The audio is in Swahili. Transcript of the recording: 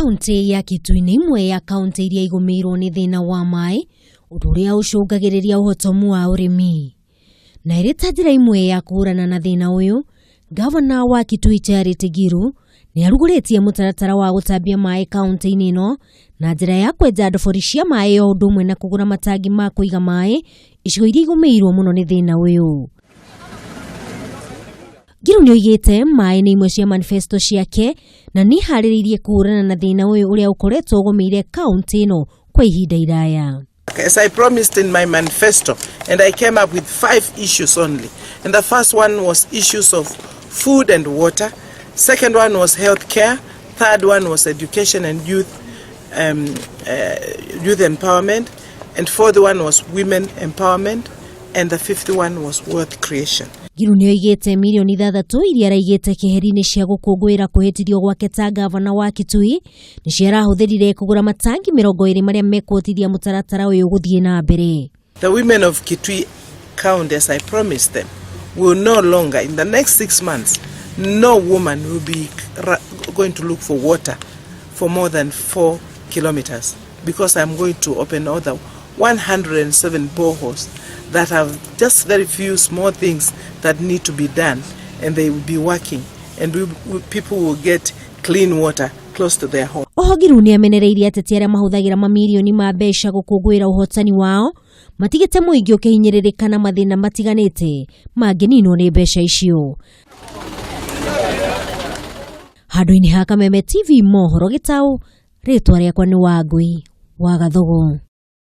Kaunti ya Kitui nĩ imwe ya kaunti iria igũmĩirwo nĩ thĩna wa maĩ, ũndũ ũrĩa ũcũngagĩrĩria ũhotomu wa ũrĩmi. Na ĩrĩ ta njĩra imwe ya kũhũrana na thĩna ũyũ, Gavana wa Kitui Charity Ngilu nĩ arugũrĩtie mũtaratara wa gũtambia maĩ kaunti-inĩ ĩno na njĩra ya kwenja ndobori cia maĩ o ũndũ ũmwe na kũgũra matangi ma kũiga maĩ icigo iria igũmĩirwo mũno nĩ thĩna ũyũ. Ngilu nĩ oigĩte maĩ nĩ imwe cia manifesto ciake na nĩ harĩrĩirie kũhũrana na thĩna ũyũ ũrĩa ũkoretwo ũgũmĩire kaunti ĩno kwa ihinda iraya. As I promised in my manifesto, and I came up with 5 issues only. And the first one was issues of food and water. Second one was health care. Third one was education and youth empowerment. And fourth one was women empowerment. And the fifth one was wealth creation. Ngilu nĩ oigĩte milioni 6 iria araigĩte keheri-inĩ cia gũkũngũĩra kũhĩtithio gwake ta gavana wa Kitui nĩ ciarahũthĩrire kũgũra matangi 20 marĩa mekũhotithia mũtaratara ũyũ gũthiĩ na mbere. The women of Kitui County, as I promised them, will no longer, in the next 6 months, no woman will be going to look for water for more than 4 kilometers, because I'm going to open other 107 boreholes that have just very few small things that need to be done, and they will be working, and people will get clean water close to their home. Oho Ngilu nĩ amenereirie ateti arĩa mahũthagĩra mamirioni ma mbeca gũkũngũĩra ũhotani wao matigĩte mũingĩ ũkĩhinyĩrĩrĩka na mathĩna matiganĩte mangĩninwo nĩ mbeca icio. Handũ-inĩ ha Kameme TV mohoro Gĩtaũ, rĩtwa rĩakwa nĩ Wangui wa Gathugu.